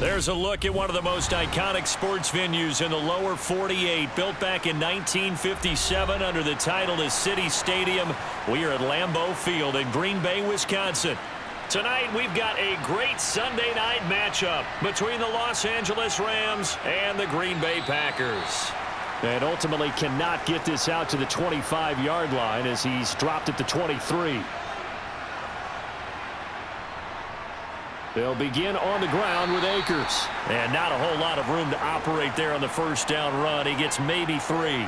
There's a look at one of the most iconic sports venues in the lower 48, built back in 1957 under the title of City Stadium. We are at Lambeau Field in Green Bay, Wisconsin. Tonight, we've got a great Sunday night matchup between the Los Angeles Rams and the Green Bay Packers. And ultimately cannot get this out to the 25-yard line as he's dropped at the 23. They'll begin on the ground with Akers. And not a whole lot of room to operate there on the first down run. He gets maybe 3.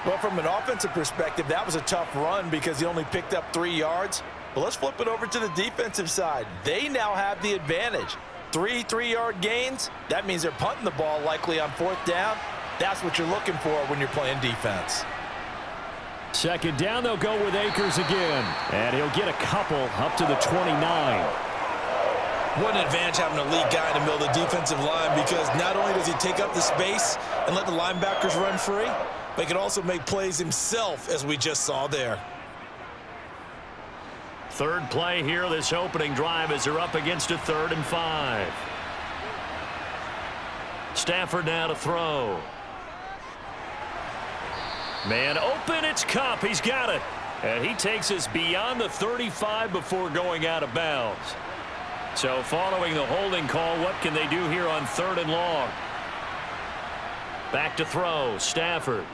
Well, from an offensive perspective, that was a tough run because he only picked up 3 yards. But let's flip it over to the defensive side. They now have the advantage. 3 3-yard gains, that means they're punting the ball likely on 4th down. That's what you're looking for when you're playing defense. Second down, they'll go with Akers again. And he'll get a couple up to the 29. What an advantage having a lead guy in the middle of the defensive line, because not only does he take up the space and let the linebackers run free, but he can also make plays himself, as we just saw there. Third play here, this opening drive, as they're up against a 3rd and 5. Stafford now to throw. Man open, it's Kupp. He's got it. And he takes us beyond the 35 before going out of bounds. So following the holding call, what can they do here on 3rd and long? Back to throw. Stafford.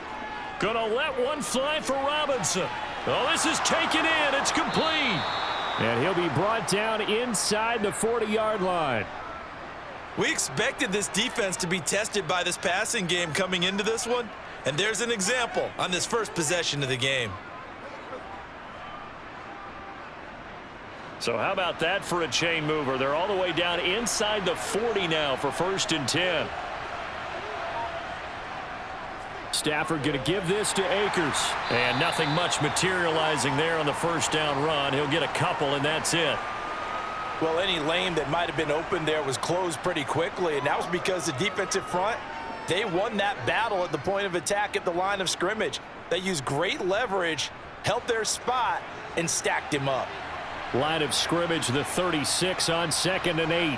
Gonna let one fly for Robinson. Oh, this is taken in. It's complete. And he'll be brought down inside the 40-yard line. We expected this defense to be tested by this passing game coming into this one. And there's an example on this first possession of the game. So how about that for a chain mover? They're all the way down inside the 40 now for 1st and 10. Stafford going to give this to Akers. And nothing much materializing there on the first down run. He'll get a couple, and that's it. Well, any lane that might have been open there was closed pretty quickly, and that was because the defensive front, they won that battle at the point of attack at the line of scrimmage. They used great leverage, held their spot, and stacked him up. Line of scrimmage, the 36 on 2nd and 8.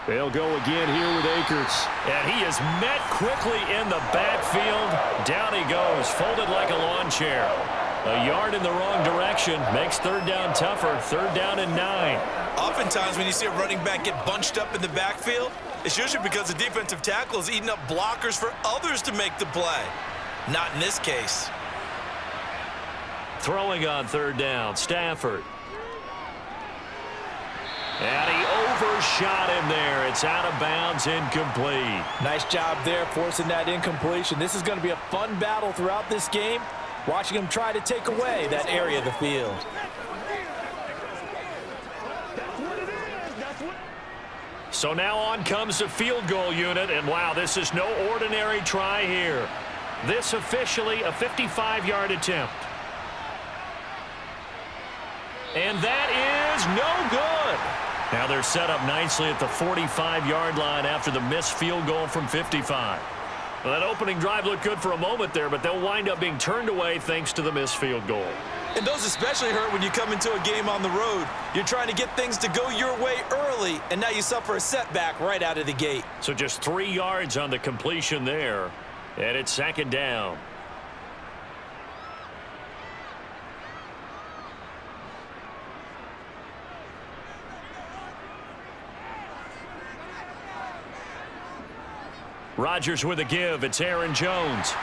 They'll go again here with Akers. And he is met quickly in the backfield. Down he goes, folded like a lawn chair. A yard in the wrong direction makes 3rd down tougher. 3rd down and 9. Oftentimes when you see a running back get bunched up in the backfield, it's usually because the defensive tackle is eating up blockers for others to make the play. Not in this case. Throwing on 3rd down, Stafford. And he overshot him there. It's out of bounds, incomplete. Nice job there forcing that incompletion. This is going to be a fun battle throughout this game, watching him try to take away that area of the field. So now on comes the field goal unit, and wow, this is no ordinary try here. This officially a 55-yard attempt. And that is no good. Now they're set up nicely at the 45-yard line after the missed field goal from 55. Well, that opening drive looked good for a moment there, but they'll wind up being turned away thanks to the missed field goal. And those especially hurt when you come into a game on the road. You're trying to get things to go your way early, and now you suffer a setback right out of the gate. So just 3 yards on the completion there, and it's 2nd down. Rodgers with a give. It's Aaron Jones.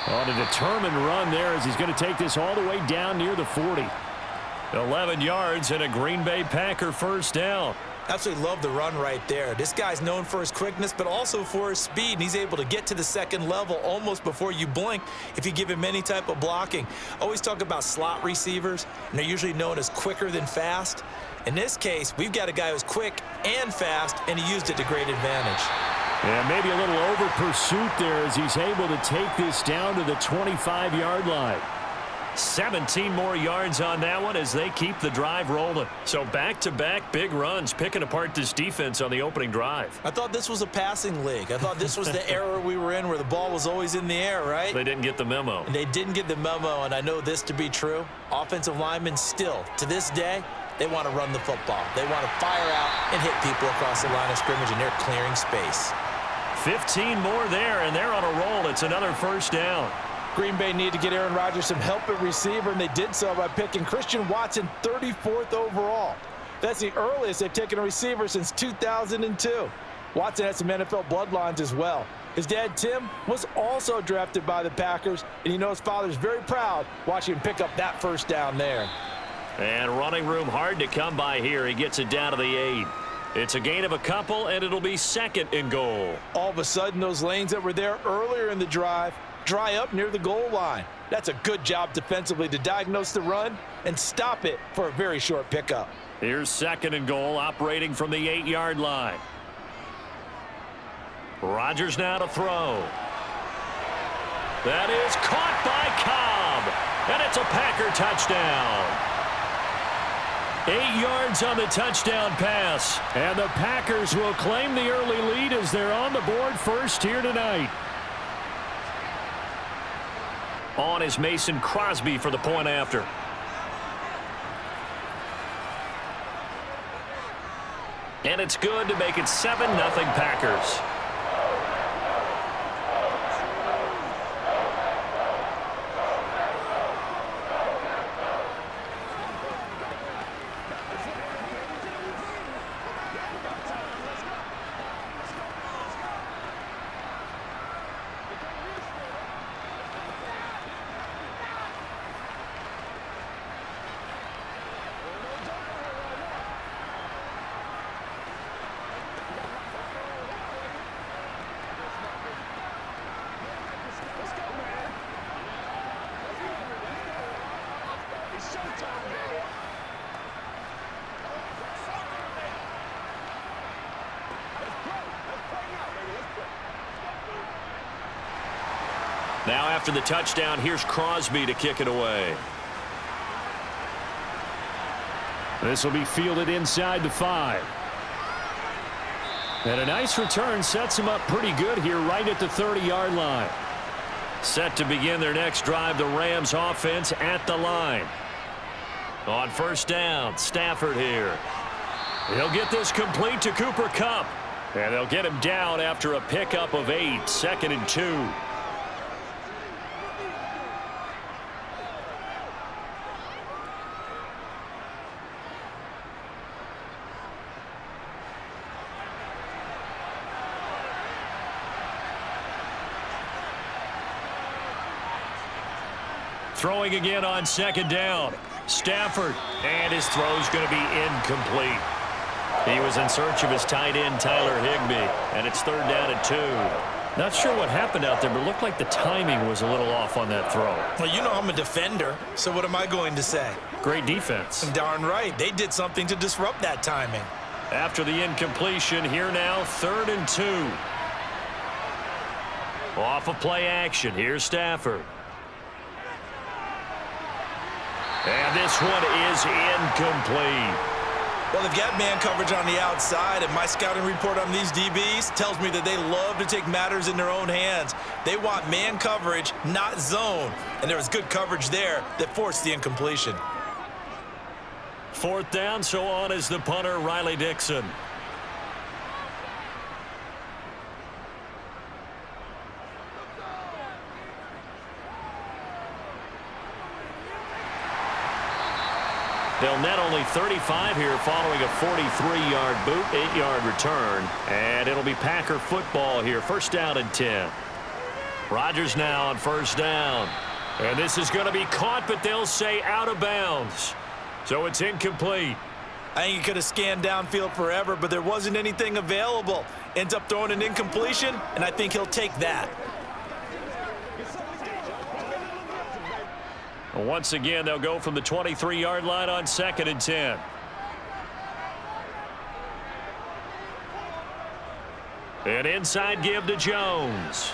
On a determined run there as he's going to take this all the way down near the 40. 11 yards and a Green Bay Packer 1st down. Absolutely love the run right there. This guy's known for his quickness, but also for his speed, and he's able to get to the 2nd level almost before you blink if you give him any type of blocking. Always talk about slot receivers, and they're usually known as quicker than fast. In this case, we've got a guy who's quick and fast, and he used it to great advantage. And maybe a little over pursuit there as he's able to take this down to the 25-yard line. 17 more yards on that one as they keep the drive rolling. So back-to-back big runs, picking apart this defense on the opening drive. I thought this was a passing league. I thought this was the era we were in where the ball was always in the air, right? They didn't get the memo. And they didn't get the memo, and I know this to be true. Offensive linemen still, to this day, They want to run the football. They want to fire out and hit people across the line of scrimmage, and they're clearing space. 15 more there, and they're on a roll. It's another first down. Green Bay need to get Aaron Rodgers some help at receiver, and they did so by picking Christian Watson 34th overall. That's the earliest they've taken a receiver since 2002. Watson has some NFL bloodlines as well. His dad, Tim, was also drafted by the Packers, and he knows father's very proud watching him pick up that first down there. And running room hard to come by here. He gets it down to the 8. It's a gain of a couple, and it'll be second and goal. All of a sudden, those lanes that were there earlier in the drive dry up near the goal line. That's a good job defensively to diagnose the run and stop it for a very short pickup. Here's second and goal, operating from the 8-yard line. Rodgers now to throw. That is caught by Cobb, and it's a Packer touchdown. 8 yards on the touchdown pass. And the Packers will claim the early lead as they're on the board first here tonight. On is Mason Crosby for the point after. And it's good to make it 7-0 Packers. Now after the touchdown, here's Crosby to kick it away. This will be fielded inside the 5. And a nice return sets him up pretty good here right at the 30-yard line. Set to begin their next drive, the Rams offense at the line. On first down, Stafford here. He'll get this complete to Cooper Kupp. And they'll get him down after a pickup of 8, 2nd and 2. Throwing again on second down. Stafford, and his throw's going to be incomplete. He was in search of his tight end, Tyler Higbee, and it's 3rd down and 2. Not sure what happened out there, but it looked like the timing was a little off on that throw. Well, you know I'm a defender, so what am I going to say? Great defense. Darn right. They did something to disrupt that timing. After the incompletion, here now, 3rd and 2. Off of play action, here's Stafford. And this one is incomplete. Well, they've got man coverage on the outside, and my scouting report on these DBs tells me that they love to take matters in their own hands. They want man coverage, not zone. And there was good coverage there that forced the incompletion. 4th down, so on is the punter, Riley Dixon. They'll net only 35 here following a 43-yard boot, 8-yard return. And it'll be Packer football here. 1st down and 10. Rodgers now on 1st down. And this is going to be caught, but they'll say out of bounds. So it's incomplete. I think he could have scanned downfield forever, but there wasn't anything available. Ends up throwing an incompletion, and I think he'll take that. Once again, they'll go from the 23-yard line on 2nd and 10. An inside give to Jones.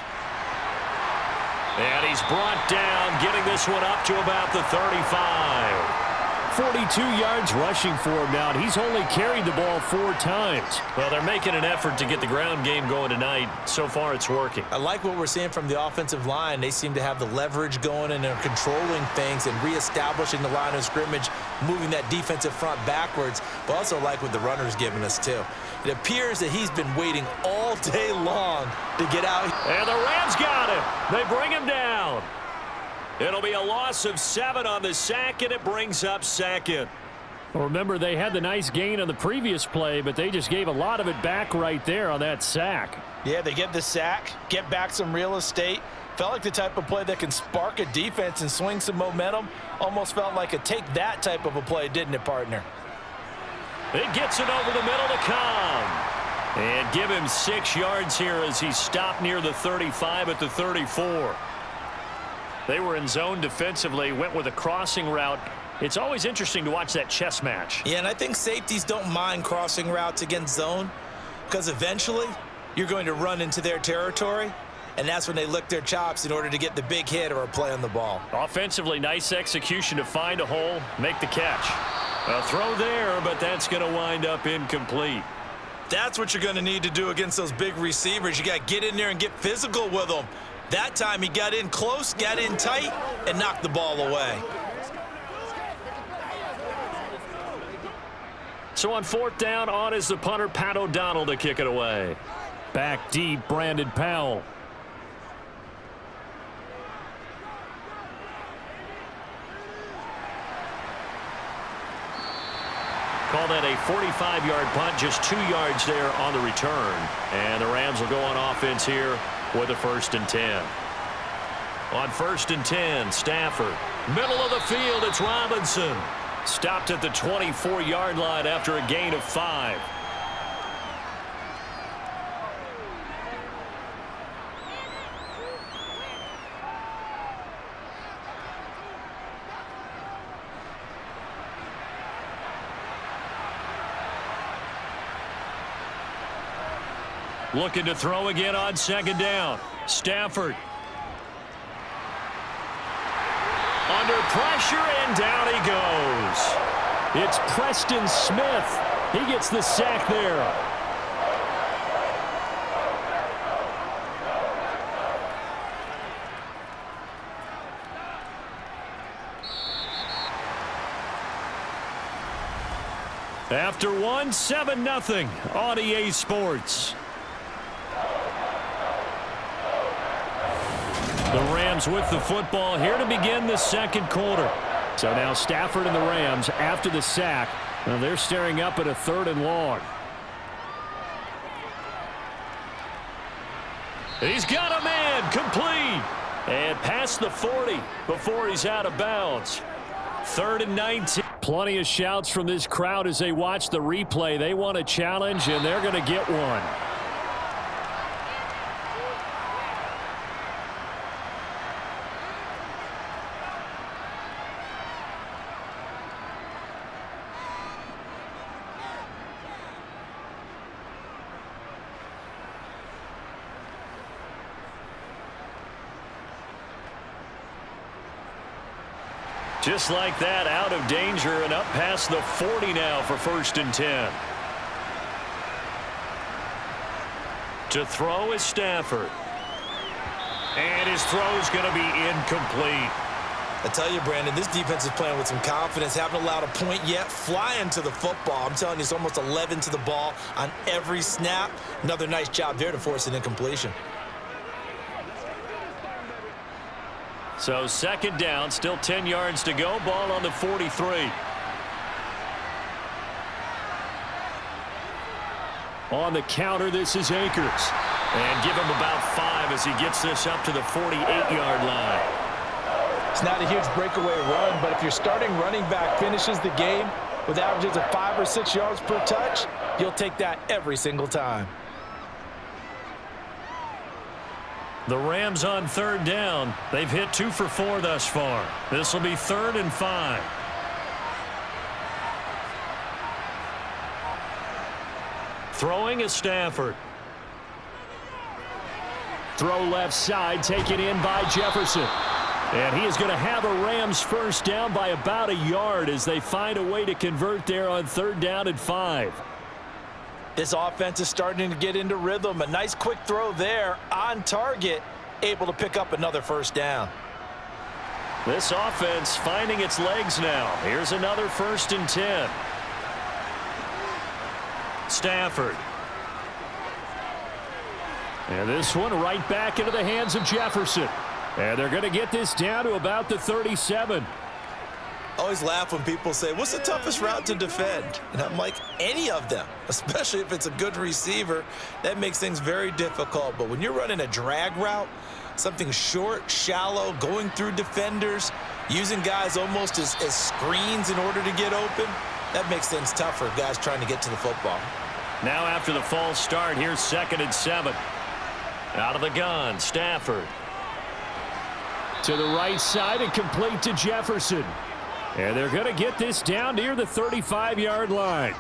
And he's brought down, getting this one up to about the 35. 42 yards rushing for him now, and he's only carried the ball 4 times. Well, they're making an effort to get the ground game going tonight. So far, it's working. I like what we're seeing from the offensive line. They seem to have the leverage going, and they're controlling things and reestablishing the line of scrimmage, moving that defensive front backwards, but also like what the runner's giving us, too. It appears that he's been waiting all day long to get out. And the Rams got him. They bring him down. It'll be a loss of 7 on the sack, and it brings up second. Well, remember, they had the nice gain on the previous play, but they just gave a lot of it back right there on that sack. Yeah, they get the sack, get back some real estate. Felt like the type of play that can spark a defense and swing some momentum. Almost felt like a take that type of a play, didn't it, partner? It gets it over the middle to Cobb. And give him 6 yards here as he stopped near the 35 at the 34. They were in zone defensively, went with a crossing route. It's always interesting to watch that chess match. Yeah, and I think safeties don't mind crossing routes against zone because eventually you're going to run into their territory, and that's when they lick their chops in order to get the big hit or a play on the ball. Offensively, nice execution to find a hole, make the catch. A throw there, but that's going to wind up incomplete. That's what you're going to need to do against those big receivers. You got to get in there and get physical with them. That time he got in close, got in tight, and knocked the ball away. So on 4th down, on is the punter, Pat O'Donnell, to kick it away. Back deep, Brandon Powell. Call that a 45-yard punt, just 2 yards there on the return. And the Rams will go on offense here with a 1st and 10. On 1st and 10, Stafford. Middle of the field, it's Robinson. Stopped at the 24-yard line after a gain of 5. Looking to throw again on 2nd down. Stafford. Under pressure, and down he goes. It's Preston Smith. He gets the sack there. After 1, 7-0 on EA Sports. The Rams with the football here to begin the 2nd quarter. So now Stafford and the Rams after the sack. Now they're staring up at a 3rd and long. He's got a man, complete. And past the 40 before he's out of bounds. 3rd and 19. Plenty of shouts from this crowd as they watch the replay. They want a challenge, and they're going to get one. Just like that, out of danger and up past the 40 now for 1st and 10. To throw is Stafford. And his throw's going to be incomplete. I tell you, Brandon, this defense is playing with some confidence. Haven't allowed a point yet. Flying to the football. I'm telling you, it's almost 11 to the ball on every snap. Another nice job there to force an incompletion. So 2nd down, still 10 yards to go. Ball on the 43. On the counter, this is Akers. And give him about 5 as he gets this up to the 48-yard line. It's not a huge breakaway run, but if your starting running back finishes the game with averages of 5 or 6 yards per touch, you'll take that every single time. The Rams on 3rd down. They've hit 2 for 4 thus far. This will be 3rd and 5. Throwing is Stafford. Throw left side, taken in by Jefferson. And he is going to have a Rams first down by about a yard as they find a way to convert there on 3rd down and 5. This offense is starting to get into rhythm. A nice quick throw there on target, able to pick up another first down. This offense finding its legs now. Here's another 1st and 10. Stafford. And this one right back into the hands of Jefferson. And they're going to get this down to about the 37. I always laugh when people say, what's the toughest route to defend? And I'm like, any of them, especially if it's a good receiver. That makes things very difficult. But when you're running a drag route, something short, shallow, going through defenders, using guys almost as screens in order to get open, that makes things tough for guys trying to get to the football. Now after the false start, here's 2nd and 7. Out of the gun, Stafford. To the right side and complete to Jefferson. And they're going to get this down near the 35-yard line.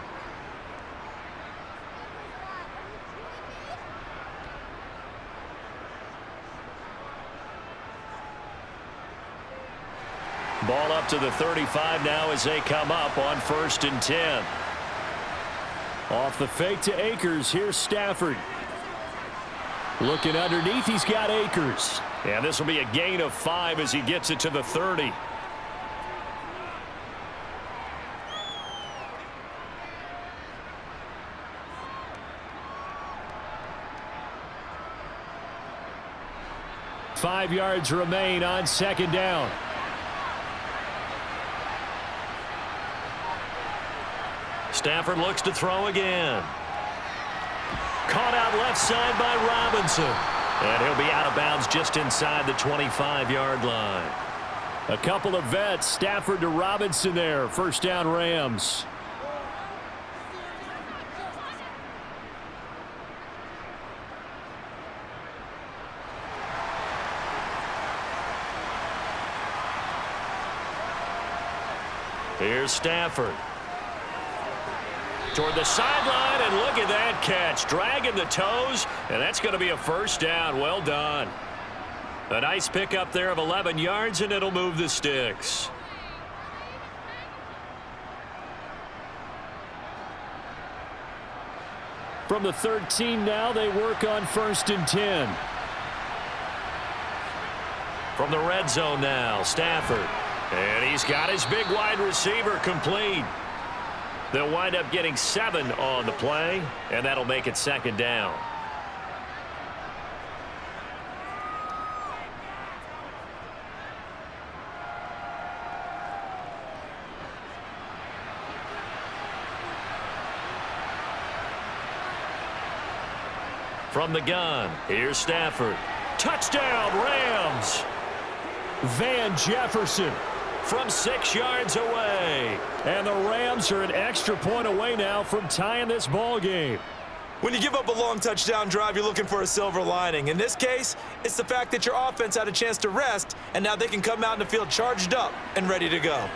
Ball up to the 35 now as they come up on 1st and 10. Off the fake to Akers, here's Stafford. Looking underneath, he's got Akers. And this will be a gain of 5 as he gets it to the 30. Five yards remain on 2nd down. Stafford looks to throw again. Caught out left side by Robinson. And he'll be out of bounds just inside the 25-yard line. A couple of vets, Stafford to Robinson there. 1st down Rams. Here's Stafford. Toward the sideline, and look at that catch. Dragging the toes, and that's going to be a 1st down. Well done. A nice pickup there of 11 yards, and it'll move the sticks. From the 13 now, they work on 1st and 10. From the red zone now, Stafford. And he's got his big wide receiver complete. They'll wind up getting 7 on the play, and that'll make it 2nd down. From the gun, here's Stafford. Touchdown, Rams! Van Jefferson. From 6 yards away. And the Rams are an extra point away now from tying this ball game. When you give up a long touchdown drive, you're looking for a silver lining. In this case, it's the fact that your offense had a chance to rest, and now they can come out in the field charged up and ready to go.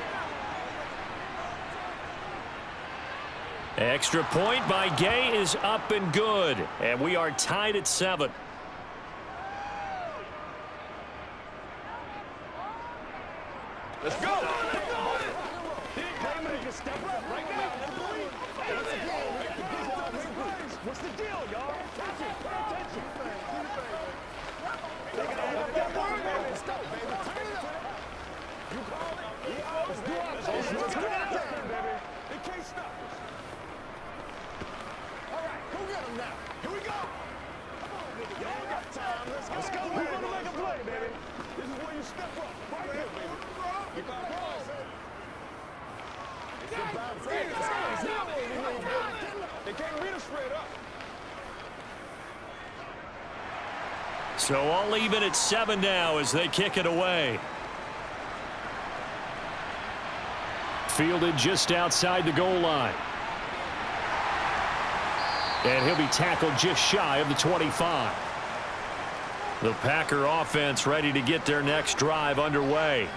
Extra point by Gay is up and good. And we are tied at 7. Let's go. Step up right now. What's the deal, y'all? Attention. They're going to have that word, baby. Stop, baby. Turn it up. You call it? Let's do our thing. Let's get out there, baby. They can't stop us. All right, go get them now. Here we go. Come on, nigga. Y'all got time. Let's go. We're going to make a play, baby. This is where you step up. Right here, baby. You got the ball, baby. They can't read us straight up. So all even at 7 now as they kick it away. Fielded just outside the goal line. And he'll be tackled just shy of the 25. The Packer offense ready to get their next drive underway.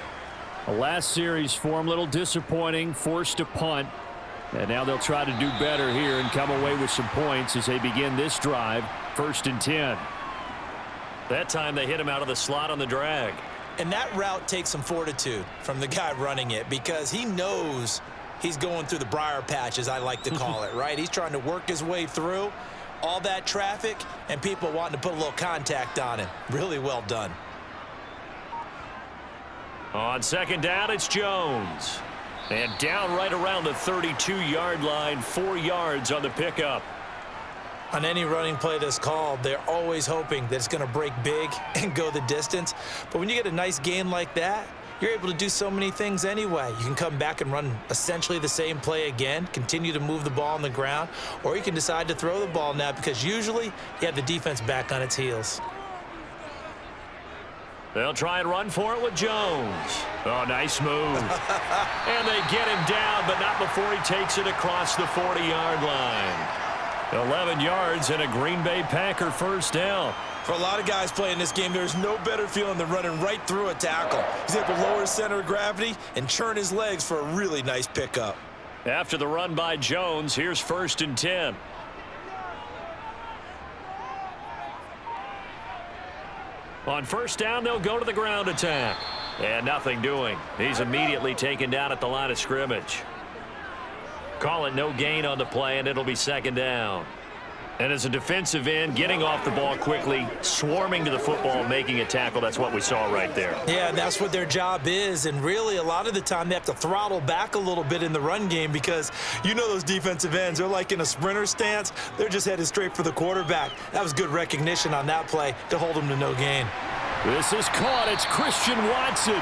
The last series for them, a little disappointing, forced to punt. And now they'll try to do better here and come away with some points as they begin this drive, 1st and 10. That time they hit him out of the slot on the drag. And that route takes some fortitude from the guy running it because he knows he's going through the briar patch, as I like to call it, right? He's trying to work his way through all that traffic and people wanting to put a little contact on him. Really well done. On second down, it's Jones. And down right around the 32-yard line, 4 yards on the pickup. On any running play that's called, they're always hoping that it's going to break big and go the distance. But when you get a nice gain like that, you're able to do so many things anyway. You can come back and run essentially the same play again, continue to move the ball on the ground, or you can decide to throw the ball now because usually you have the defense back on its heels. They'll try and run for it with Jones. Oh, nice move. And they get him down, but not before he takes it across the 40-yard line. 11 yards and a Green Bay Packer first down. For a lot of guys playing this game, there's no better feeling than running right through a tackle. He's able to lower his center of gravity and churn his legs for a really nice pickup. After the run by Jones, here's 1st and 10. On first down, they'll go to the ground attack. And nothing doing. He's immediately taken down at the line of scrimmage. Call it no gain on the play, and it'll be 2nd down. And as a defensive end, getting off the ball quickly, swarming to the football, making a tackle, that's what we saw right there. Yeah, that's what their job is. And really, a lot of the time, they have to throttle back a little bit in the run game because you know those defensive ends, they're like in a sprinter stance. They're just headed straight for the quarterback. That was good recognition on that play to hold them to no gain. This is caught. It's Christian Watson.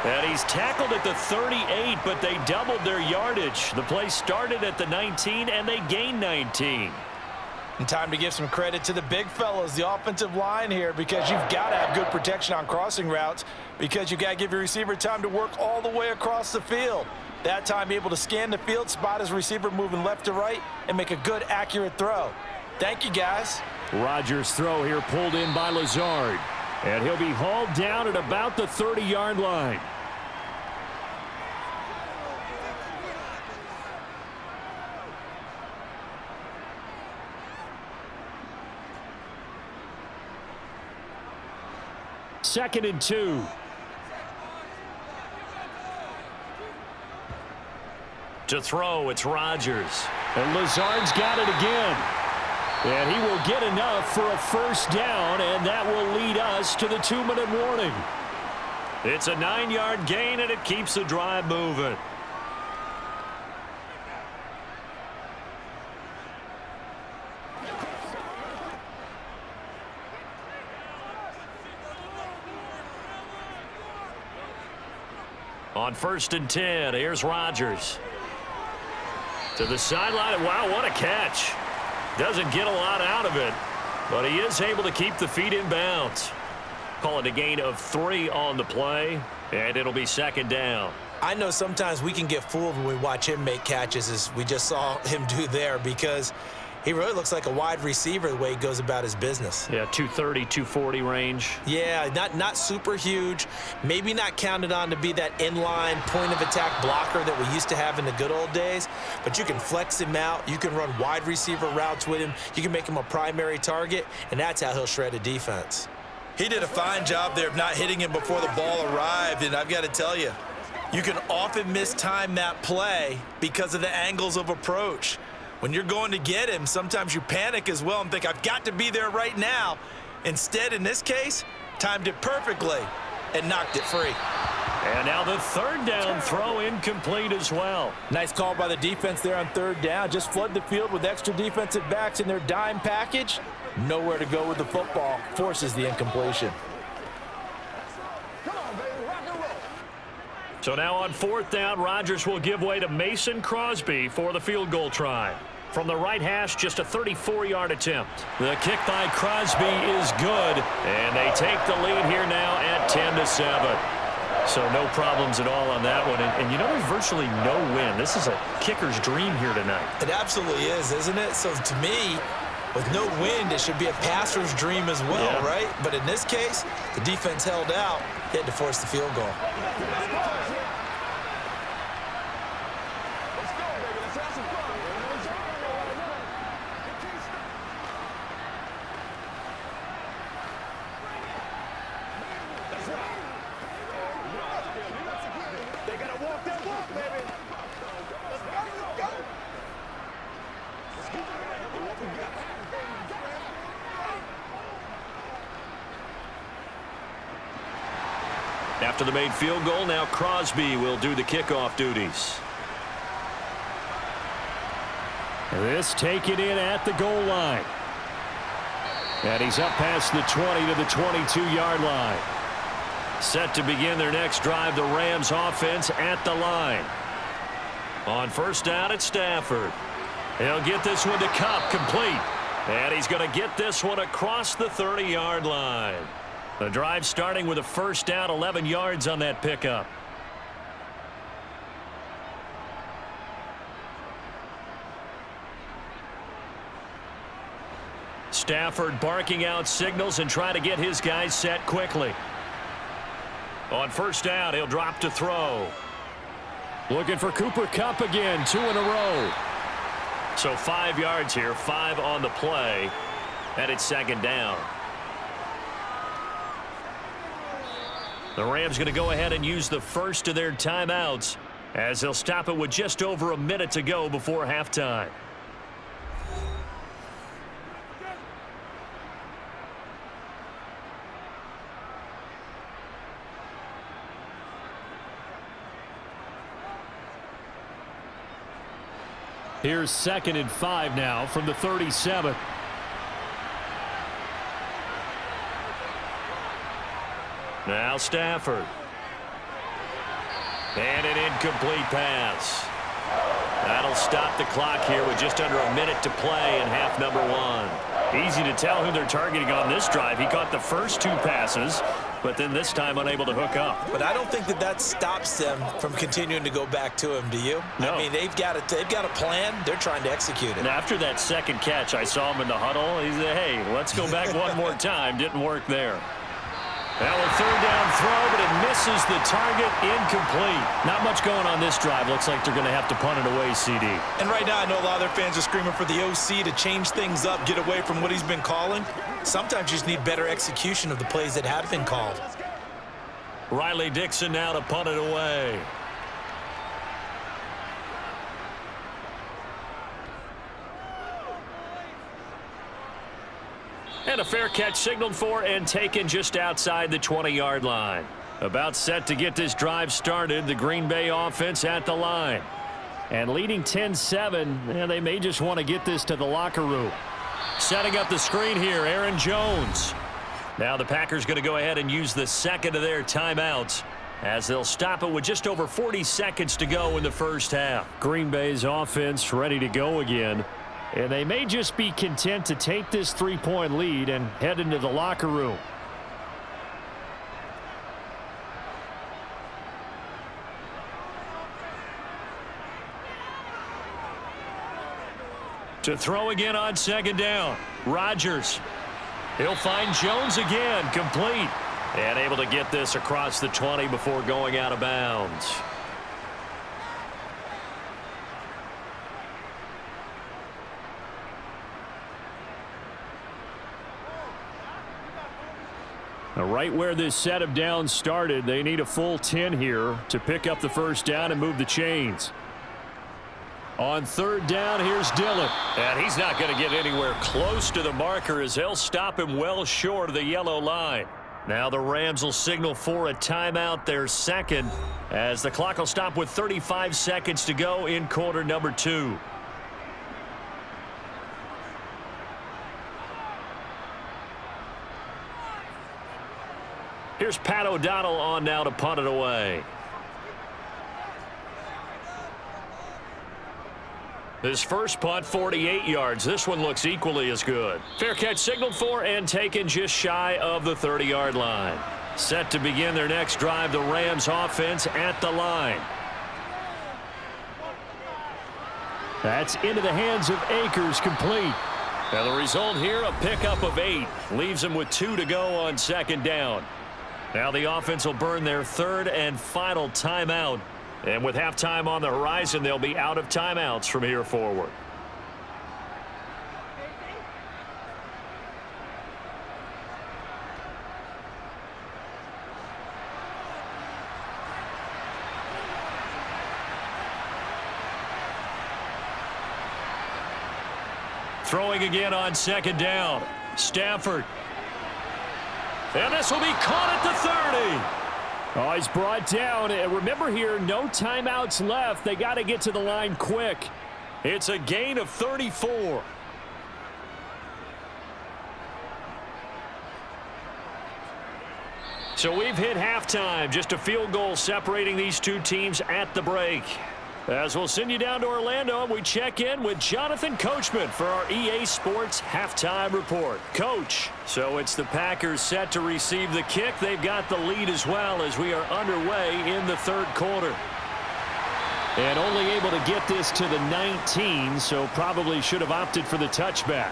And he's tackled at the 38, but they doubled their yardage. The play started at the 19, and they gained 19. And time to give some credit to the big fellas, the offensive line here, because you've got to have good protection on crossing routes because you've got to give your receiver time to work all the way across the field. That time able to scan the field, spot his receiver moving left to right, and make a good, accurate throw. Thank you, guys. Rodgers' throw here pulled in by Lazard. And he'll be hauled down at about the 30-yard line. Second and 2. To throw, it's Rodgers. And Lazard's got it again. And he will get enough for a first down, and that will lead us to the 2-minute warning. It's a 9-yard gain, and it keeps the drive moving. On 1st and 10, here's Rodgers. To the sideline. Wow, what a catch. Doesn't get a lot out of it, but he is able to keep the feet in bounds. Call it a gain of 3 on the play, and it'll be 2nd down. I know sometimes we can get fooled when we watch him make catches, as we just saw him do there, because he really looks like a wide receiver the way he goes about his business. Yeah, 230, 240 range. Yeah, not super huge. Maybe not counted on to be that inline point-of-attack blocker that we used to have in the good old days, but you can flex him out. You can run wide receiver routes with him. You can make him a primary target, and that's how he'll shred a defense. He did a fine job there of not hitting him before the ball arrived, and I've got to tell you, you can often mistime that play because of the angles of approach. When you're going to get him, sometimes you panic as well and think, I've got to be there right now. Instead, in this case, timed it perfectly and knocked it free. And now the 3rd down throw incomplete as well. Nice call by the defense there on 3rd down. Just flood the field with extra defensive backs in their dime package. Nowhere to go with the football. Forces the incompletion. So now on 4th down, Rodgers will give way to Mason Crosby for the field goal try. From the right hash, just a 34-yard attempt. The kick by Crosby is good, and they take the lead here now at 10-7. So no problems at all on that one. And you know, there's virtually no win. This is a kicker's dream here tonight. It absolutely is, isn't it? So to me, with no wind, it should be a passer's dream as well, right? But in this case, the defense held out. They had to force the field goal. After the made field goal, now Crosby will do the kickoff duties. This taken in at the goal line. And he's up past the 20 to the 22-yard line. Set to begin their next drive, the Rams offense at the line. On first down, it's Stafford. He'll get this one to Kupp, complete. And he's going to get this one across the 30-yard line. The drive starting with a first down, 11 yards on that pickup. Stafford barking out signals and trying to get his guys set quickly. On first down, he'll drop to throw. Looking for Cooper Kupp again, 2 in a row. So 5 yards here, 5 on the play, and it's second down. The Rams going to go ahead and use the first of their timeouts as they'll stop it with just over a minute to go before halftime. Here's 2nd and 5 now from the 37. Now Stafford. And an incomplete pass. That'll stop the clock here with just under a minute to play in half number 1. Easy to tell who they're targeting on this drive. He caught the first 2 passes, but then this time unable to hook up. But I don't think that stops them from continuing to go back to him, do you? No. I mean, they've got a plan. They're trying to execute it. And after that second catch, I saw him in the huddle. He said, hey, let's go back one more time. Didn't work there. Now a third down throw, but it misses the target, incomplete. Not much going on this drive. Looks like they're going to have to punt it away, CD. And right now, I know a lot of their fans are screaming for the OC to change things up, get away from what he's been calling. Sometimes you just need better execution of the plays that have been called. Riley Dixon now to punt it away. And a fair catch signaled for and taken just outside the 20-yard line. About set to get this drive started, the Green Bay offense at the line. And leading 10-7, they may just want to get this to the locker room. Setting up the screen here, Aaron Jones. Now the Packers going to go ahead and use the second of their timeouts as they'll stop it with just over 40 seconds to go in the first half. Green Bay's offense ready to go again. And they may just be content to take this 3-point lead and head into the locker room. To throw again on second down. Rodgers. He'll find Jones again, complete. And able to get this across the 20 before going out of bounds. Now, right where this set of downs started, they need a full 10 here to pick up the first down and move the chains. On third down, here's Dillon. And he's not going to get anywhere close to the marker as they'll stop him well short of the yellow line. Now the Rams will signal for a timeout, their second, as the clock will stop with 35 seconds to go in quarter number 2. Here's Pat O'Donnell on now to punt it away. His first punt, 48 yards. This one looks equally as good. Fair catch signaled for and taken just shy of the 30-yard line. Set to begin their next drive, the Rams offense at the line. That's into the hands of Akers, complete. Now the result here, a pickup of 8. Leaves them with 2 to go on second down. Now the offense will burn their third and final timeout. And with halftime on the horizon, they'll be out of timeouts from here forward. Throwing again on second down. Stafford. And this will be caught at the 30. Oh, he's brought down. Remember here, no timeouts left. They got to get to the line quick. It's a gain of 34. So we've hit halftime. Just a field goal separating these two teams at the break. As we'll send you down to Orlando, and we check in with Jonathan Coachman for our EA Sports Halftime Report. Coach, so it's the Packers set to receive the kick. They've got the lead as well as we are underway in the third quarter. And only able to get this to the 19, so probably should have opted for the touchback.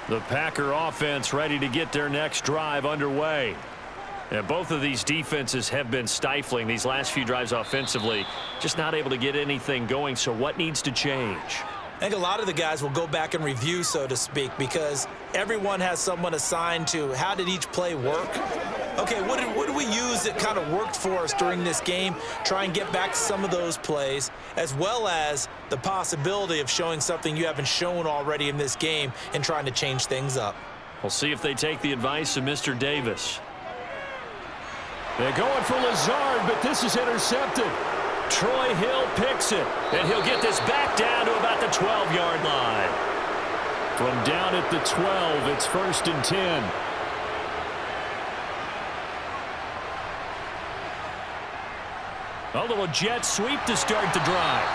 The Packer offense ready to get their next drive underway. And both of these defenses have been stifling these last few drives offensively. Just not able to get anything going, so what needs to change? I think a lot of the guys will go back and review, so to speak, because everyone has someone assigned to how did each play work. Okay, what did we use that kind of worked for us during this game? Try and get back to some of those plays, as well as the possibility of showing something you haven't shown already in this game and trying to change things up. We'll see if they take the advice of Mr. Davis. They're going for Lazard, but this is intercepted. Troy Hill picks it, and he'll get this back down to about the 12-yard line. From down at the 12, it's 1st and 10. A little jet sweep to start the drive.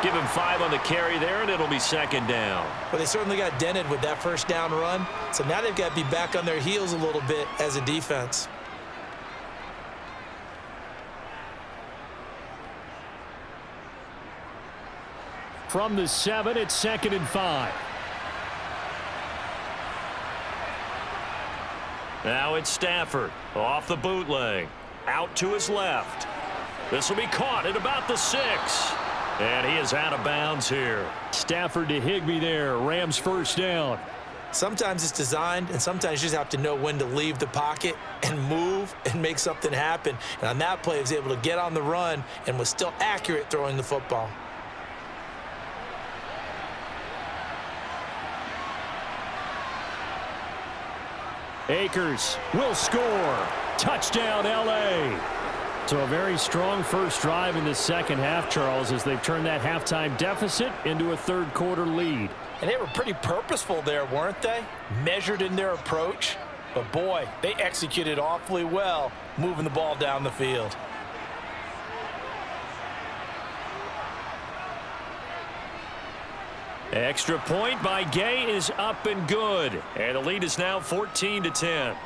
Give him 5 on the carry there, and it'll be 2nd down. Well, they certainly got dented with that first down run, so now they've got to be back on their heels a little bit as a defense. From the 7, it's 2nd and 5. Now it's Stafford off the bootleg. Out to his left. This will be caught at about the 6. And he is out of bounds here. Stafford to Higbee there. Rams first down. Sometimes it's designed, and sometimes you just have to know when to leave the pocket and move and make something happen. And on that play, he was able to get on the run and was still accurate throwing the football. Akers will score. Touchdown, L.A. So a very strong first drive in the second half, Charles, as they've turned that halftime deficit into a third quarter lead. And they were pretty purposeful there, weren't they? Measured in their approach. But, boy, they executed awfully well moving the ball down the field. Extra point by Gay is up and good. And the lead is now 14-10.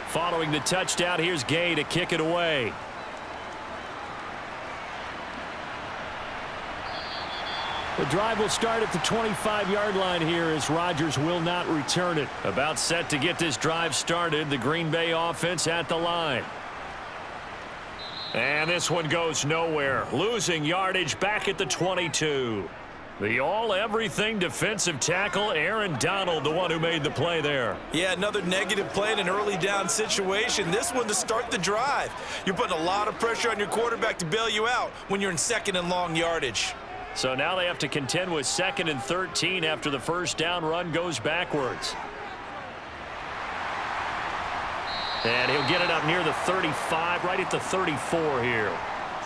Following the touchdown, here's Gay to kick it away. The drive will start at the 25-yard line here as Rodgers will not return it. About set to get this drive started, the Green Bay offense at the line. And this one goes nowhere. Losing yardage back at the 22. The all-everything defensive tackle, Aaron Donald, the one who made the play there. Yeah, another negative play in an early down situation. This one to start the drive. You're putting a lot of pressure on your quarterback to bail you out when you're in 2nd and long yardage. So now they have to contend with 2nd and 13 after the first down run goes backwards. And he'll get it up near the 35, right at the 34 here.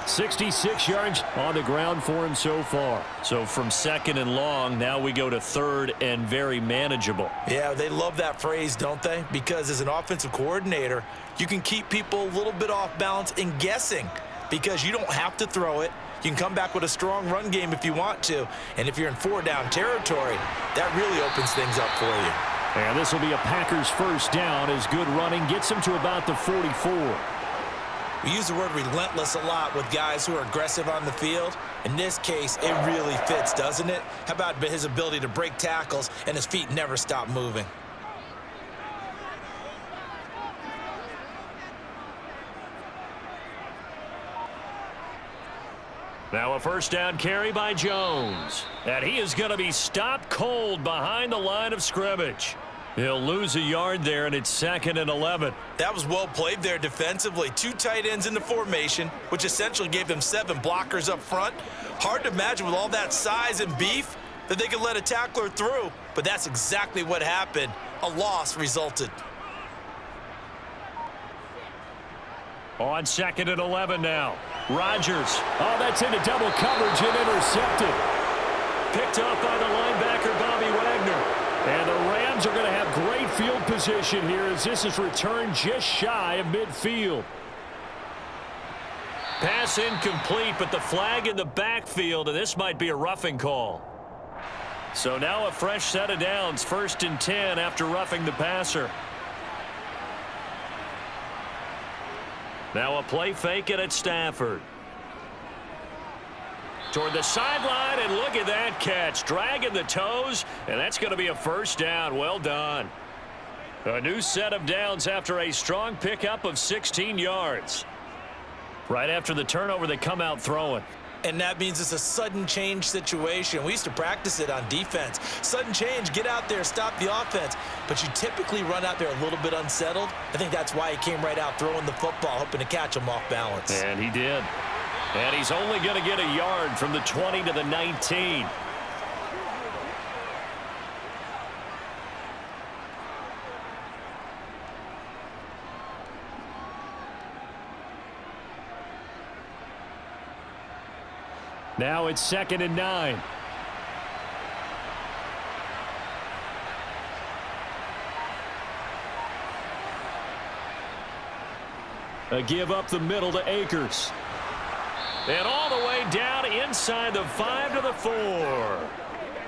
66 yards on the ground for him so far. So from 2nd and long, now we go to 3rd and very manageable. Yeah, they love that phrase, don't they? Because as an offensive coordinator, you can keep people a little bit off balance and guessing because you don't have to throw it. You can come back with a strong run game if you want to. And if you're in 4-down territory, that really opens things up for you. And this will be a Packers first down as good running gets them to about the 44. We use the word relentless a lot with guys who are aggressive on the field. In this case, it really fits, doesn't it? How about his ability to break tackles and his feet never stop moving? Now a first down carry by Jones. And he is going to be stopped cold behind the line of scrimmage. He'll lose a yard there, and it's 2nd and 11. That was well played there defensively. 2 tight ends in the formation, which essentially gave them 7 blockers up front. Hard to imagine with all that size and beef that they could let a tackler through, but that's exactly what happened. A loss resulted. On 2nd and 11 now. Rodgers. Oh, that's into double coverage and intercepted. Picked off by the linebacker, Bobby Wagner. And the Rams are going to have great field position here as this is returned just shy of midfield. Pass incomplete, but the flag in the backfield, and this might be a roughing call. So now a fresh set of downs, 1st and 10 after roughing the passer. Now a play fake it at Stafford. Toward the sideline, and look at that catch. Dragging the toes, and that's going to be a first down. Well done. A new set of downs after a strong pickup of 16 yards. Right after the turnover, they come out throwing. And that means it's a sudden change situation. We used to practice it on defense. Sudden change, get out there, stop the offense. But you typically run out there a little bit unsettled. I think that's why he came right out throwing the football, hoping to catch him off balance. And he did. And he's only going to get a yard from the 20 to the 19. Now it's 2nd and 9. A give up the middle to Akers. And all the way down inside the 5 to the 4.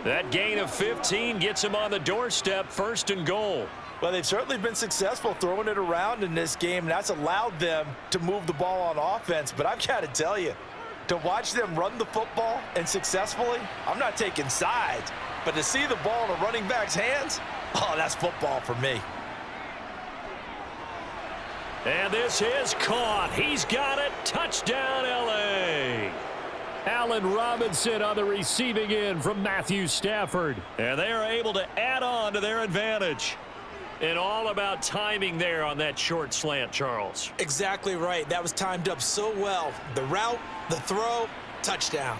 That gain of 15 gets him on the doorstep, 1st and goal. Well, they've certainly been successful throwing it around in this game, and that's allowed them to move the ball on offense. But I've got to tell you, to watch them run the football and successfully, I'm not taking sides, but to see the ball in a running back's hands, oh, that's football for me. And this is caught. He's got it. Touchdown, L.A. Allen Robinson on the receiving end from Matthew Stafford. And they are able to add on to their advantage. And all about timing there on that short slant, Charles. Exactly right. That was timed up so well. The route, the throw, touchdown.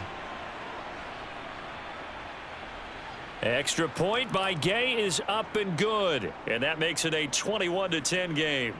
Extra point by Gay is up and good. And that makes it a 21-10 game.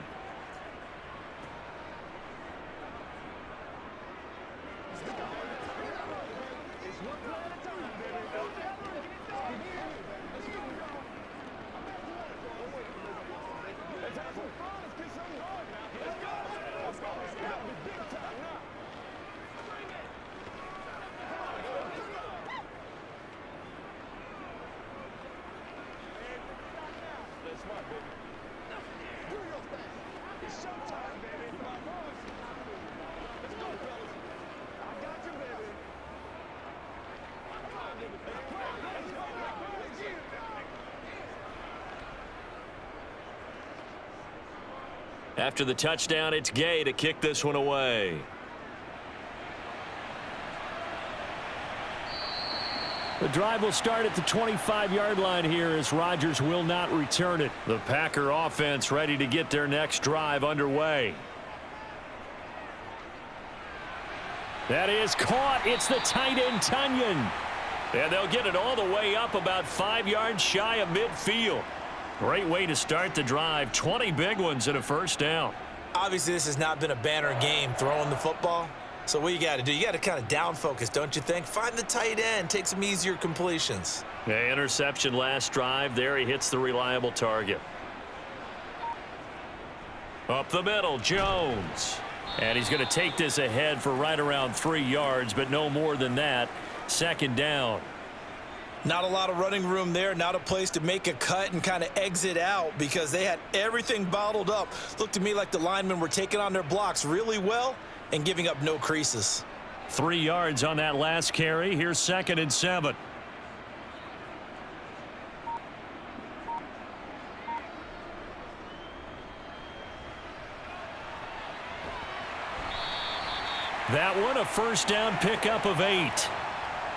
After the touchdown, it's Gay to kick this one away. The drive will start at the 25-yard line here as Rodgers will not return it. The Packer offense ready to get their next drive underway. That is caught. It's the tight end, Tunyon. And they'll get it all the way up about 5 yards shy of midfield. Great way to start the drive. 20 big ones and a first down. Obviously, this has not been a banner game throwing the football. So what you got to do, you got to kind of down focus, don't you think? Find the tight end, take some easier completions. Yeah, interception last drive. There he hits the reliable target. Up the middle, Jones. And he's going to take this ahead for right around 3 yards, but no more than that. Second down. Not a lot of running room there, not a place to make a cut and kind of exit out because they had everything bottled up. Looked to me like the linemen were taking on their blocks really well and giving up no creases. 3 yards on that last carry. Here's 2nd and 7. That one a first down pickup of 8.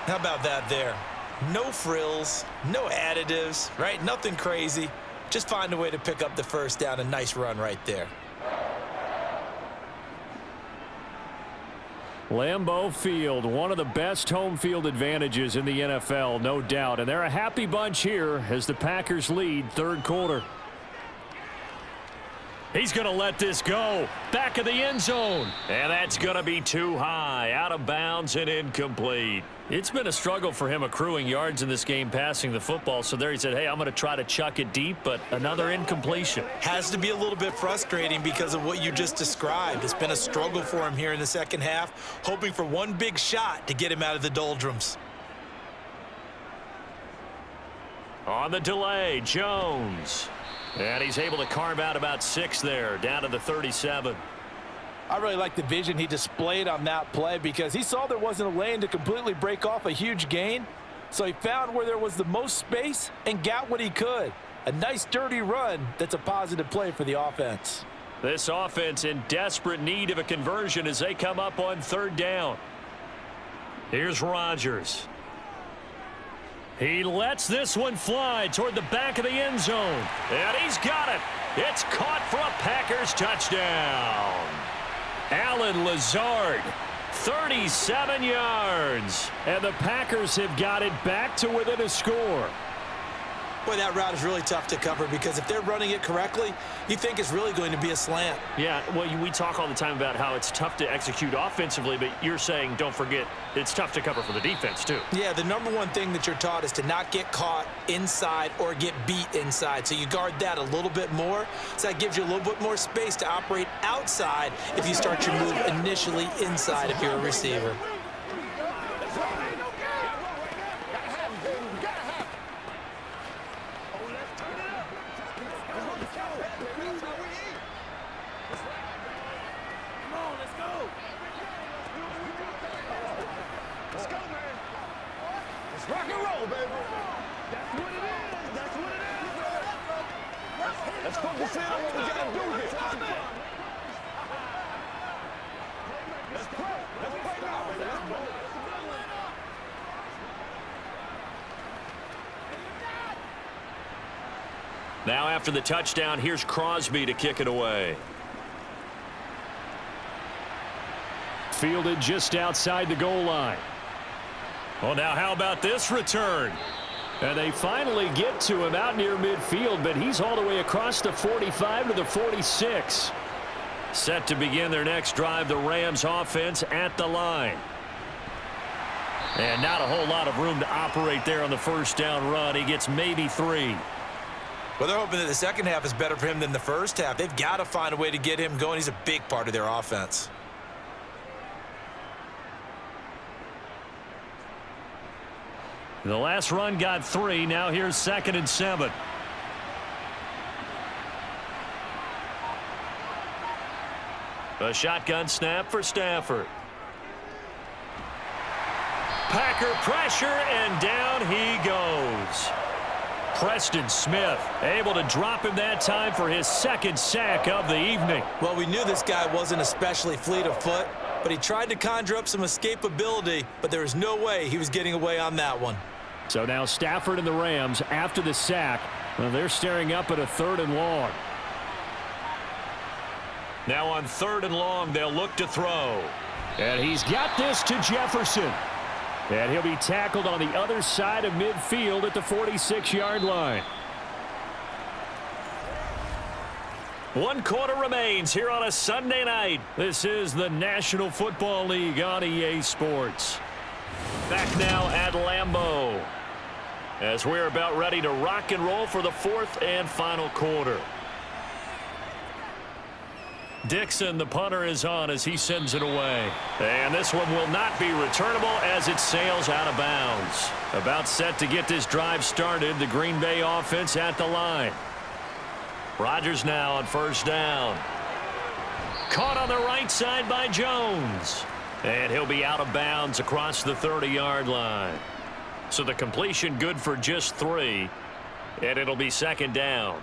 How about that there? No frills, no additives, right? Nothing crazy. Just find a way to pick up the first down. A nice run right there. Lambeau Field, one of the best home field advantages in the NFL, no doubt. And they're a happy bunch here as the Packers lead 3rd quarter. He's going to let this go. Back of the end zone. And that's going to be too high. Out of bounds and incomplete. It's been a struggle for him accruing yards in this game passing the football. So there he said, hey, I'm going to try to chuck it deep, but another incompletion. Has to be a little bit frustrating because of what you just described. It's been a struggle for him here in the second half, hoping for one big shot to get him out of the doldrums. On the delay, Jones. And he's able to carve out about 6 there, down to the 37. I really like the vision he displayed on that play because he saw there wasn't a lane to completely break off a huge gain. So he found where there was the most space and got what he could. A nice dirty run that's a positive play for the offense. This offense in desperate need of a conversion as they come up on 3rd down. Here's Rodgers. He lets this one fly toward the back of the end zone. And he's got it. It's caught for a Packers touchdown. Allen Lazard, 37 yards. And the Packers have got it back to within a score. Boy, that route is really tough to cover because if they're running it correctly, you think it's really going to be a slant. Yeah, well, we talk all the time about how it's tough to execute offensively, but you're saying, don't forget, it's tough to cover for the defense, too. Yeah, the number one thing that you're taught is to not get caught inside or get beat inside. So you guard that a little bit more. So that gives you a little bit more space to operate outside if you start your move initially inside if you're a receiver. Rock and roll, baby. That's what it is. That's what it is. Let's focus in on what we got to do here. Let's play. Let's play now, baby. Let's play. Now after the touchdown, here's Crosby to kick it away. Fielded just outside the goal line. Well, now how about this return? And they finally get to him out near midfield, but he's all the way across the 45 to the 46. Set to begin their next drive, the Rams offense at the line. And not a whole lot of room to operate there on the first down run. He gets maybe 3. Well, they're hoping that the second half is better for him than the first half. They've got to find a way to get him going. He's a big part of their offense. The last run got 3. Now here's 2nd and 7. A shotgun snap for Stafford. Packer pressure, and down he goes. Preston Smith able to drop him that time for his 2nd sack of the evening. Well, we knew this guy wasn't especially fleet of foot, but he tried to conjure up some escapability, but there was no way he was getting away on that one. So now Stafford and the Rams, after the sack, well, they're staring up at a 3rd and long. Now on 3rd and long, they'll look to throw. And he's got this to Jefferson. And he'll be tackled on the other side of midfield at the 46-yard line. 1 quarter remains here on a Sunday night. This is the National Football League on EA Sports. Back now at Lambeau as we're about ready to rock and roll for the 4th and final quarter. Dixon, the punter, is on as he sends it away. And this one will not be returnable as it sails out of bounds. About set to get this drive started, the Green Bay offense at the line. Rodgers now on first down. Caught on the right side by Jones. And he'll be out of bounds across the 30-yard line. So the completion good for just 3. And it'll be second down.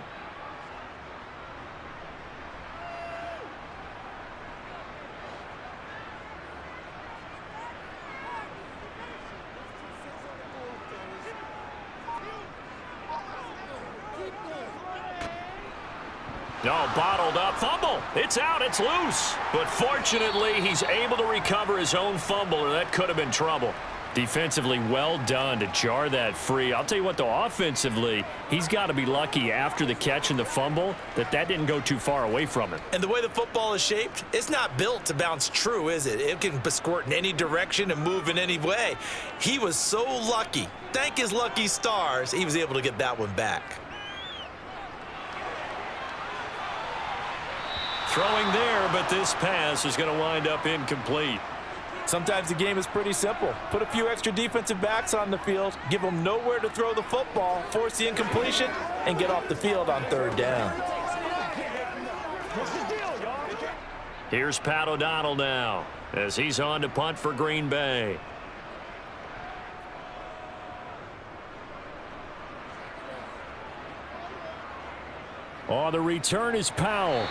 No, bottled up. Fumble. It's out. It's loose. But fortunately, he's able to recover his own fumble, or that could have been trouble. Defensively, well done to jar that free. I'll tell you what, though, offensively, he's got to be lucky after the catch and the fumble that didn't go too far away from him. And the way the football is shaped, it's not built to bounce true, is it? It can squirt in any direction and move in any way. He was so lucky. Thank his lucky stars, he was able to get that one back. Throwing there, but this pass is going to wind up incomplete. Sometimes the game is pretty simple. Put a few extra defensive backs on the field, give them nowhere to throw the football, force the incompletion, and get off the field on third down. Here's Pat O'Donnell now as he's on to punt for Green Bay. Oh, the return is Powell.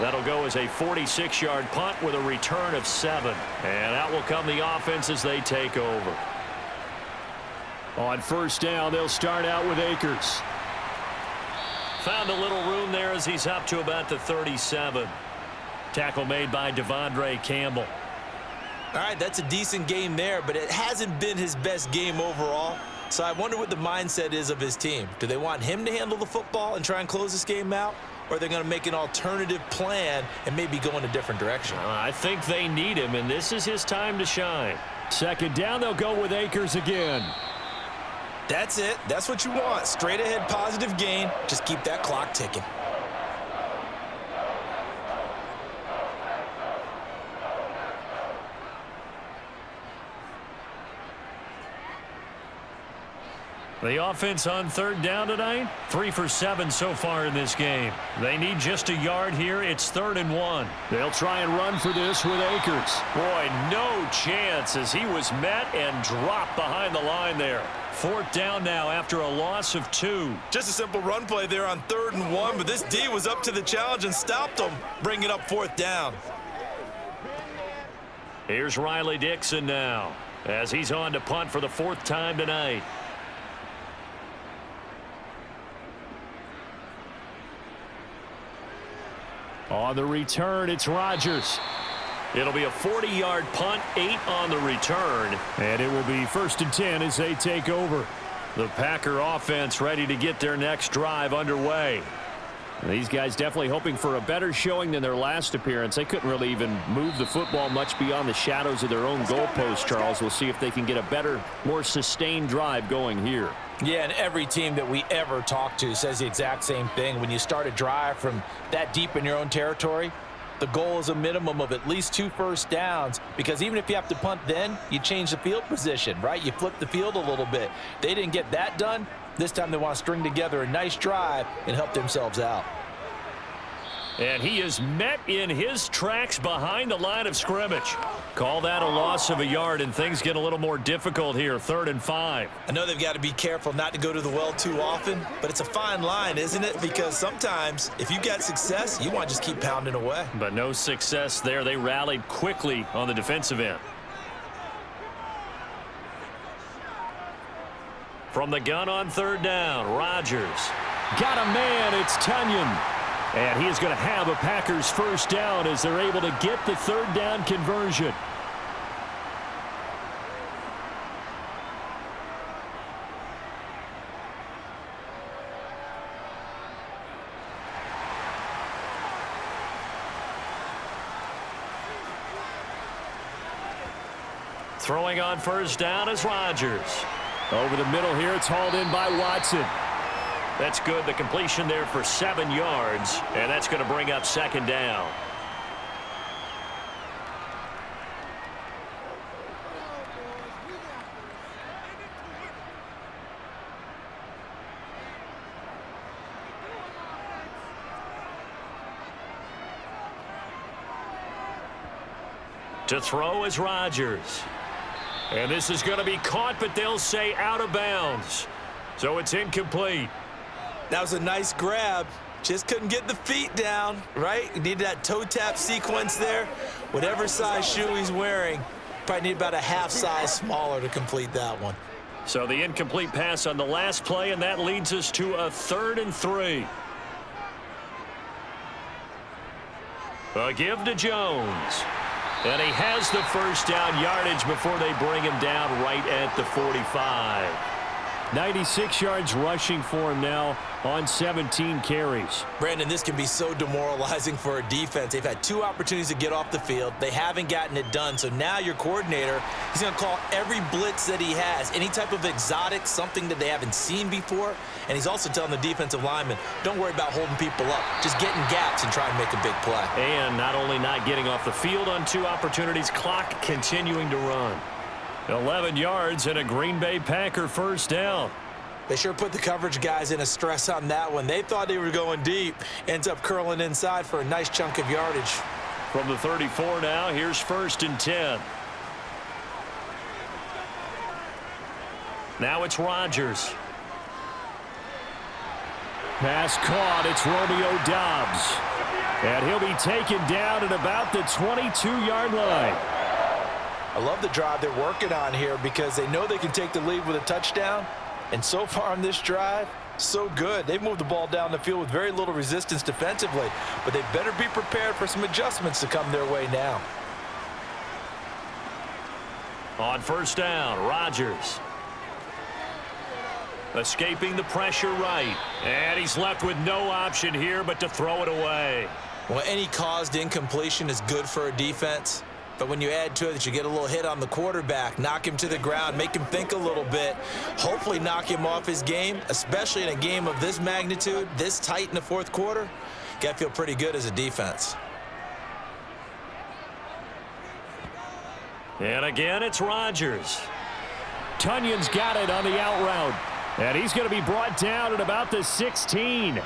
That'll go as a 46-yard punt with a return of 7. And out will come the offense as they take over. On first down, they'll start out with Akers. Found a little room there as he's up to about the 37. Tackle made by Devondre Campbell. All right, that's a decent game there, but it hasn't been his best game overall. So I wonder what the mindset is of his team. Do they want him to handle the football and try and close this game out? Or are they going to make an alternative plan and maybe go in a different direction? I think they need him, and this is his time to shine. Second down, they'll go with Akers again. That's it. That's what you want. Straight ahead positive gain. Just keep that clock ticking. The offense on third down tonight, 3 for 7 so far in this game. They need just a yard here. It's 3rd and 1. They'll try and run for this with Akers. Boy, no chance as he was met and dropped behind the line there. 4th down now after a loss of 2. Just a simple run play there on 3rd and 1, but this D was up to the challenge and stopped him, bringing up 4th down. Here's Riley Dixon now as he's on to punt for the 4th time tonight. On the return, it's Rodgers. It'll be a 40-yard punt, 8 on the return. And it will be 1st and 10 as they take over. The Packer offense ready to get their next drive underway. These guys definitely hoping for a better showing than their last appearance. They couldn't really even move the football much beyond the shadows of their own goalpost, Charles. We'll see if they can get a better, more sustained drive going here. Yeah, and every team that we ever talk to says the exact same thing. When you start a drive from that deep in your own territory, the goal is a minimum of at least 2 first downs, because even if you have to punt then, you change the field position, right? You flip the field a little bit. They didn't get that done. This time they want to string together a nice drive and help themselves out. And he is met in his tracks behind the line of scrimmage. Call that a loss of a yard, and things get a little more difficult here. 3rd and 5. I know they've got to be careful not to go to the well too often, but it's a fine line, isn't it? Because sometimes if you got success, you want to just keep pounding away. But no success there. They rallied quickly on the defensive end. From the gun on 3rd down, Rodgers. Got a man, it's Tunyon. And he is going to have a Packers first down as they're able to get the 3rd down conversion. Throwing on first down is Rodgers. Over the middle here, it's hauled in by Watson. That's good. The completion there for 7 yards, and that's going to bring up 2nd down. To throw is Rodgers. And this is going to be caught, but they'll say out of bounds. So it's incomplete. That was a nice grab. Just couldn't get the feet down, right? He needed that toe tap sequence there. Whatever size shoe he's wearing, probably need about a half size smaller to complete that one. So the incomplete pass on the last play, and that leads us to a 3rd and 3. A give to Jones. And he has the first down yardage before they bring him down right at the 45. 96 yards rushing for him now on 17 carries. Brandon, this can be so demoralizing for a defense. They've had 2 opportunities to get off the field. They haven't gotten it done. So now your coordinator, he's going to call every blitz that he has, any type of exotic, something that they haven't seen before. And he's also telling the defensive lineman, don't worry about holding people up. Just get in gaps and try and make a big play. And not only not getting off the field on 2 opportunities, clock continuing to run. 11 yards and a Green Bay Packer first down. They sure put the coverage guys in a stress on that one. They thought they were going deep. Ends up curling inside for a nice chunk of yardage. From the 34 now, here's 1st and 10. Now it's Rodgers. Pass caught. It's Romeo Doubs. And he'll be taken down at about the 22-yard line. I love the drive they're working on here because they know they can take the lead with a touchdown. And so far on this drive, so good. They've moved the ball down the field with very little resistance defensively, but they better be prepared for some adjustments to come their way now. On first down, Rodgers. Escaping the pressure right. And he's left with no option here but to throw it away. Well, any caused incompletion is good for a defense. But when you add to it that you get a little hit on the quarterback, knock him to the ground, make him think a little bit, hopefully knock him off his game, especially in a game of this magnitude, this tight in the 4th quarter, got to feel pretty good as a defense. And again, it's Rodgers. Tunyon's got it on the out route. And he's going to be brought down at about the 16.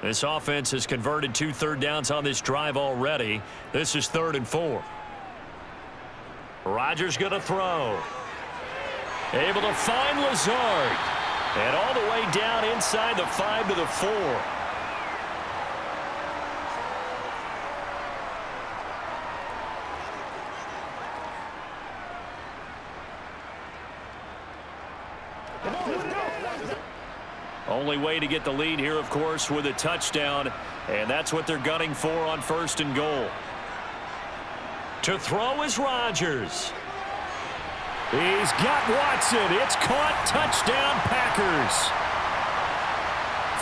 This offense has converted 2 third downs on this drive already. This is 3rd and 4. Rodgers going to throw. Able to find Lazard. And all the way down inside the 5 to the 4. Only way to get the lead here, of course, with a touchdown, and that's what they're gunning for on 1st and goal. To throw is Rodgers. He's got Watson. It's caught. Touchdown, Packers.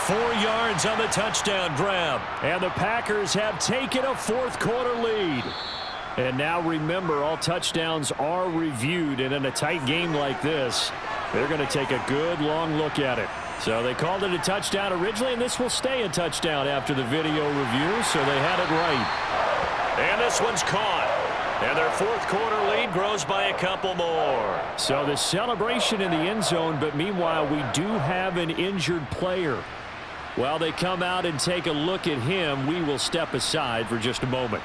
4 yards on the touchdown grab. And the Packers have taken a 4th quarter lead. And now remember, all touchdowns are reviewed, and in a tight game like this, they're going to take a good long look at it. So they called it a touchdown originally, and this will stay a touchdown after the video review, so they had it right. And this one's caught. And their 4th quarter lead grows by a couple more. So the celebration in the end zone, but meanwhile, we do have an injured player. While they come out and take a look at him, we will step aside for just a moment.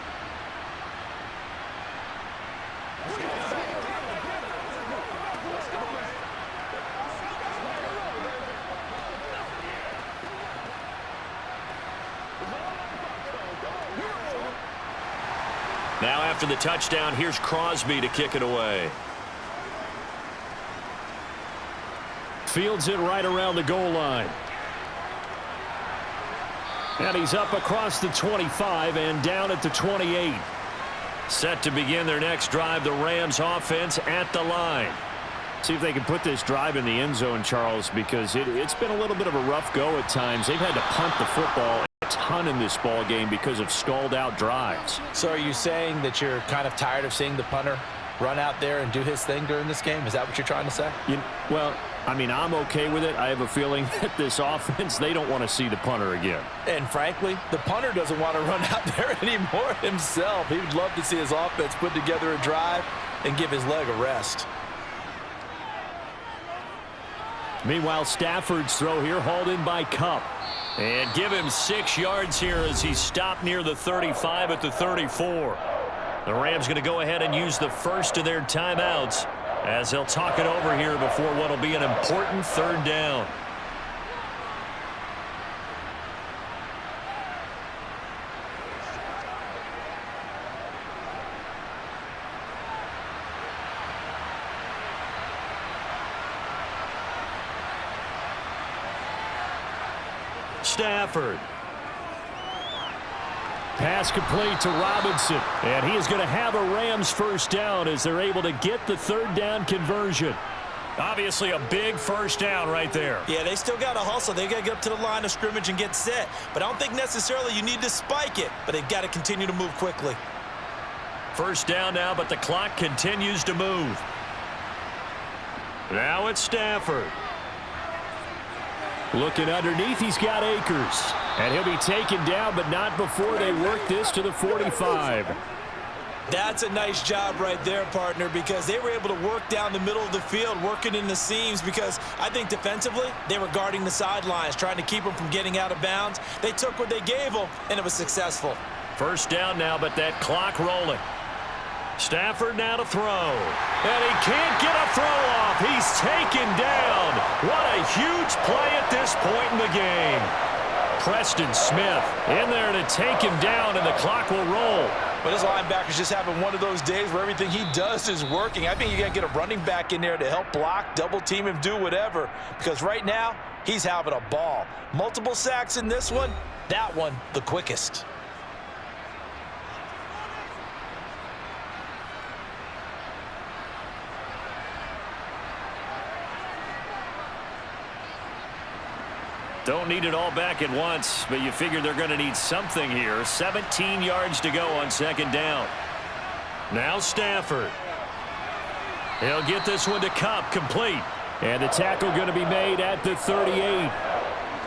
Now after the touchdown, here's Crosby to kick it away. Fields it right around the goal line. And he's up across the 25 and down at the 28. Set to begin their next drive, the Rams offense at the line. See if they can put this drive in the end zone, Charles, because it's been a little bit of a rough go at times. They've had to punt the football a ton in this ball game because of stalled out drives. So are you saying that you're kind of tired of seeing the punter run out there and do his thing during this game? Is that what you're trying to say? Well, I mean, I'm okay with it. I have a feeling that this offense, they don't want to see the punter again. And frankly, the punter doesn't want to run out there anymore himself. He would love to see his offense put together a drive and give his leg a rest. Meanwhile, Stafford's throw here hauled in by Cup. And give him 6 yards here as he stopped near the 35 at the 34. The Rams going to go ahead and use the first of their timeouts as they'll talk it over here before what will be an important 3rd down. Stafford. Pass complete to Robinson. And he is going to have a Rams first down as they're able to get the 3rd down conversion. Obviously a big first down right there. Yeah, they still got to hustle. They got to get up to the line of scrimmage and get set. But I don't think necessarily you need to spike it. But they've got to continue to move quickly. First down now, but the clock continues to move. Now it's Stafford. Looking underneath, he's got Akers. And he'll be taken down, but not before they work this to the 45. That's a nice job right there, partner, because they were able to work down the middle of the field, working in the seams, because I think defensively they were guarding the sidelines, trying to keep them from getting out of bounds. They took what they gave them, and it was successful. First down now, but that clock rolling. Stafford now to throw. And he can't get a throw off. He's taken down. What a huge play at this point in the game. Preston Smith in there to take him down, and the clock will roll. But his linebacker's just having one of those days where everything he does is working. I think you got to get a running back in there to help block, double team him, do whatever. Because right now, he's having a ball. Multiple sacks in this one. That one, the quickest. Don't need it all back at once, but you figure they're going to need something here. 17 yards to go on 2nd down. Now Stafford. He'll get this one to Cup, complete. And the tackle going to be made at the 38.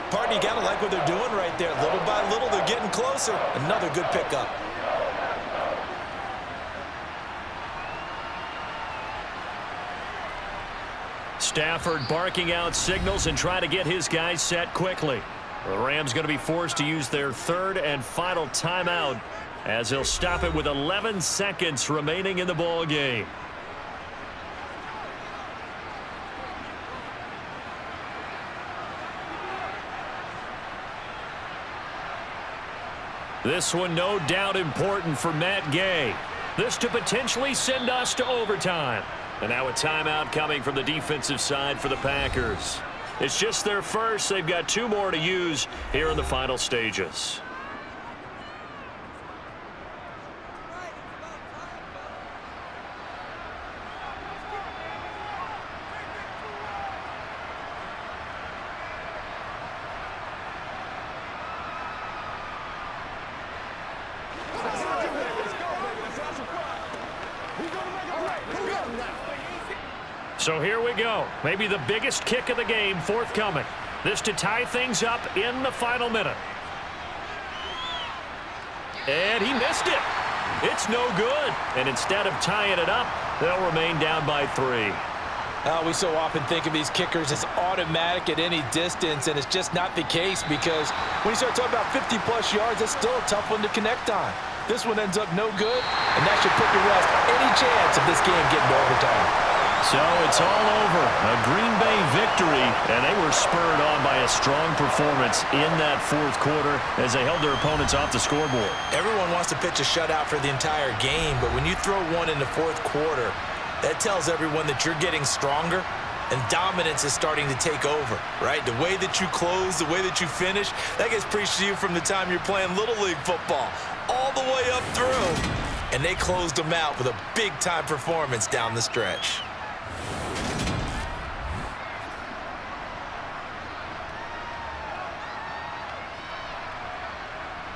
Partner, you got to like what they're doing right there. Little by little, they're getting closer. Another good pickup. Stafford barking out signals and trying to get his guys set quickly. The Rams going to be forced to use their 3rd and final timeout as they'll stop it with 11 seconds remaining in the ball game. This one no doubt important for Matt Gay. This to potentially send us to overtime. And now a timeout coming from the defensive side for the Packers. It's just their first. They've got 2 more to use here in the final stages. So here we go. Maybe the biggest kick of the game forthcoming. This to tie things up in the final minute. And he missed it. It's no good. And instead of tying it up, they'll remain down by 3. We so often think of these kickers as automatic at any distance, and it's just not the case because when you start talking about 50-plus yards, that's still a tough one to connect on. This one ends up no good, and that should put to rest any chance of this game getting to overtime. So it's all over. A Green Bay victory, and they were spurred on by a strong performance in that 4th quarter as they held their opponents off the scoreboard. Everyone wants to pitch a shutout for the entire game, but when you throw one in the 4th quarter, that tells everyone that you're getting stronger and dominance is starting to take over, right? The way that you close, the way that you finish, that gets preached to you from the time you're playing Little League football all the way up through. And they closed them out with a big-time performance down the stretch.